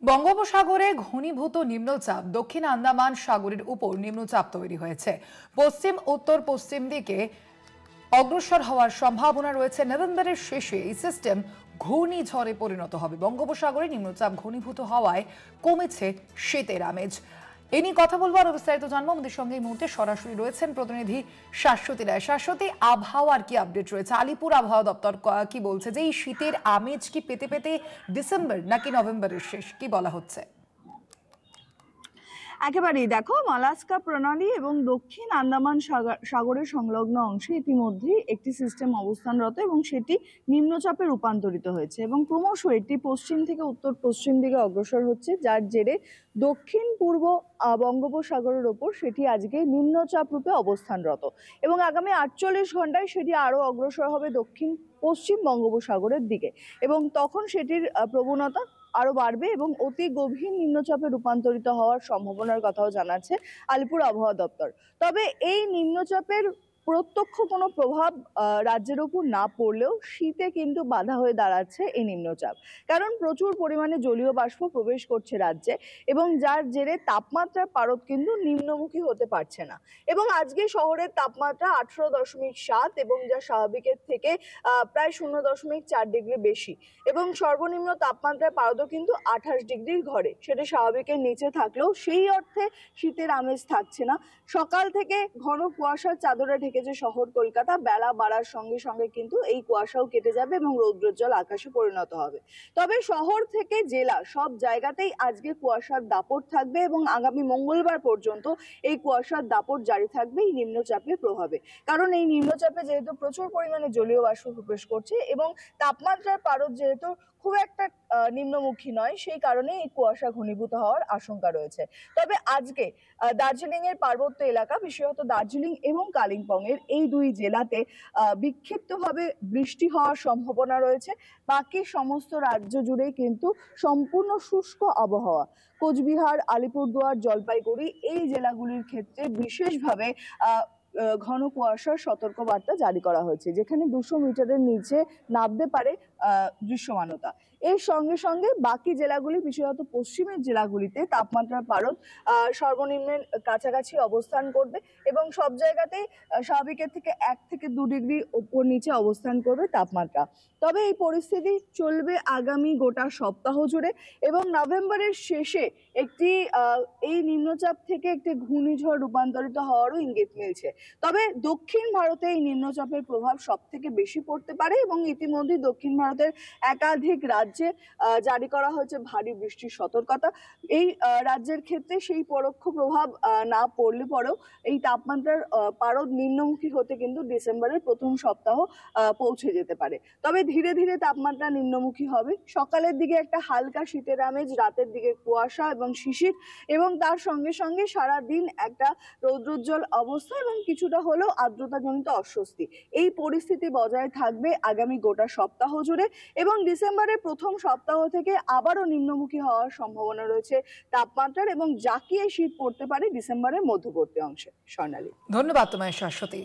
বঙ্গোপসাগরে ঘনীভূত নিম্নচাপ দক্ষিণ আন্দামান সাগরের উপর নিম্নচাপ তৈরি হয়েছে। পশ্চিম উত্তর পশ্চিম দিকে অগ্রসর হওয়ার সম্ভাবনা রয়েছে। নভেম্বরের শেষে এই সিস্টেম ঘূর্ণিঝড়ে পরিণত হবে। বঙ্গোপসাগরে নিম্নচাপ ঘনীভূত হওয়ায় কমেছে শীতের আমেজ। এ নিয়ে কথা বলবো আর বিস্তারিত জানবো। আমাদের সঙ্গে এই মুহূর্তে সরাসরি রয়েছেন প্রতিনিধি শাশ্বতী রায়। শাশ্বতী, আবহাওয়ার কি আপডেট রয়েছে? আলিপুর আবহাওয়া দপ্তর কি বলছে যে এই শীতের আমেজ কি পেতে পেতে ডিসেম্বর নাকি নভেম্বরের শেষ, কি বলা হচ্ছে? একেবারেই দেখো, মালাস্কা প্রণালী এবং দক্ষিণ আন্দামান সাগরের সংলগ্ন অংশে ইতিমধ্যেই একটি সিস্টেম অবস্থানরত এবং সেটি নিম্নচাপে রূপান্তরিত হয়েছে এবং ক্রমশ এটি পশ্চিম থেকে উত্তর পশ্চিম দিকে অগ্রসর হচ্ছে, যার জেরে দক্ষিণ পূর্ব বঙ্গোপসাগরের ওপর সেটি আজকে নিম্নচাপ রূপে অবস্থানরত এবং আগামী 48 ঘন্টায় সেটি আরো অগ্রসর হবে দক্ষিণ পশ্চিম বঙ্গোপসাগরের দিকে এবং তখন সেটির প্রবণতা আরো বাড়বে এবং অতি গভীর নিম্নচাপে রূপান্তরিত হওয়ার সম্ভাবনার কথাও জানাচ্ছে আলিপুর আবহাওয়া দপ্তর। তবে এই নিম্নচাপের প্রত্যক্ষ কোনো প্রভাব রাজ্যের উপর না পড়লেও শীতে কিন্তু বাধা হয়ে দাঁড়াচ্ছে এই নিম্নচাপ, কারণ প্রচুর পরিমাণে জলীয় বাষ্প প্রবেশ করছে রাজ্যে এবং যার জেরে তাপমাত্রার পারদ কিন্তু নিম্নমুখী হতে পারছে না এবং আজকে শহরের তাপমাত্রা 18.7 এবং যা স্বাভাবিকের থেকে প্রায় 0.4 ডিগ্রি বেশি এবং সর্বনিম্ন তাপমাত্রার পারদও কিন্তু 28 ডিগ্রির ঘরে, সেটা স্বাভাবিকের নিচে থাকলেও সেই অর্থে শীতের আমেজ থাকছে না। সকাল থেকে ঘন কুয়াশার চাদরে ঢেকেছে শহর কলকাতা, বেলা বাড়ার সঙ্গে সঙ্গে কিন্তু এই কুয়াশাও কেটে যাবে এবং রৌদ্রোজ্জ্বল আকাশে পরিণত হবে। তবে শহর থেকে জেলা সব জায়গাতেই আজকে কুয়াশার দাপট থাকবে এবং আগামী মঙ্গলবার পর্যন্ত এই কুয়াশার দাপট জারি থাকবে এই নিম্নচাপের প্রভাবে, কারণ এই নিম্নচাপে যেহেতু প্রচুর পরিমাণে জলীয় বাষ্প প্রবেশ করছে এবং তাপমাত্রার পারদ যেহেতু খুব একটা নিম্নমুখী নয়, সেই কারণে এই কুয়াশা ঘনীভূত হওয়ার আশঙ্কা রয়েছে। তবে আজকে দার্জিলিং এর পার্বত্য এলাকা, বিশেষত দার্জিলিং এবং কালিম্পং এর এই দুই জেলাতে বিক্ষিপ্তভাবে বৃষ্টি হওয়ার সম্ভাবনা রয়েছে। বাকি সমস্ত রাজ্য জুড়েই কিন্তু সম্পূর্ণ শুষ্ক আবহাওয়া। কোচবিহার, আলিপুরদুয়ার, জলপাইগুড়ি এই জেলাগুলির ক্ষেত্রে বিশেষভাবে ঘন কুয়াশার সতর্কবার্তা জারি করা হয়েছে, যেখানে 200 মিটারের নিচে নামতে পারে দৃশ্যমানতা। এর সঙ্গে সঙ্গে বাকি জেলাগুলি, বিশেষত পশ্চিমের জেলাগুলিতে তাপমাত্রার পারদ সর্বনিম্নের কাছাকাছি অবস্থান করবে এবং সব জায়গাতেই স্বাভাবিকের থেকে 1 থেকে 2 ডিগ্রি ওপর নিচে অবস্থান করবে তাপমাত্রা। তবে এই পরিস্থিতি চলবে আগামী গোটা সপ্তাহ জুড়ে এবং নভেম্বরের শেষে একটি এই নিম্নচাপ থেকে একটি ঘূর্ণিঝড় রূপান্তরিত হওয়ারও ইঙ্গিত মিলছে। তবে দক্ষিণ ভারতে এই নিম্নচাপের প্রভাব সব থেকে বেশি পড়তে পারে এবং ইতিমধ্যে দক্ষিণ ভারতের একাধিক রাজ্যে জারি করা হয়েছে ভারী বৃষ্টির সতর্কতা। এই রাজ্যের ক্ষেত্রে সেই পরোক্ষ প্রভাব না পড়লে পরেও এই তাপমাত্রার পারদ নিম্নমুখী হতে কিন্তু ডিসেম্বরের প্রথম সপ্তাহ পৌঁছে যেতে পারে। তবে ধীরে ধীরে তাপমাত্রা নিম্নমুখী হবে। সকালের দিকে একটা হালকা শীতের আমেজ, রাতের দিকে কুয়াশা এবং শিশির এবং তার সঙ্গে সঙ্গে সারাদিন একটা রৌদ্রোজ্জ্বল অবস্থা এবং কিছুটা হলেও আর্দ্রতাজনিত অস্বস্তি। এই পরিস্থিতি বজায় থাকবে আগামী গোটা সপ্তাহ জুড়ে এবং ডিসেম্বরের প্রথম সপ্তাহ থেকে আবারও নিম্নমুখী হওয়ার সম্ভাবনা রয়েছে তাপমাত্রার এবং জাঁকিয়ে শীত পড়তে পারে ডিসেম্বরের মধ্যবর্তী অংশে। স্বর্ণালী, ধন্যবাদ তোমায় শাশ্বতী।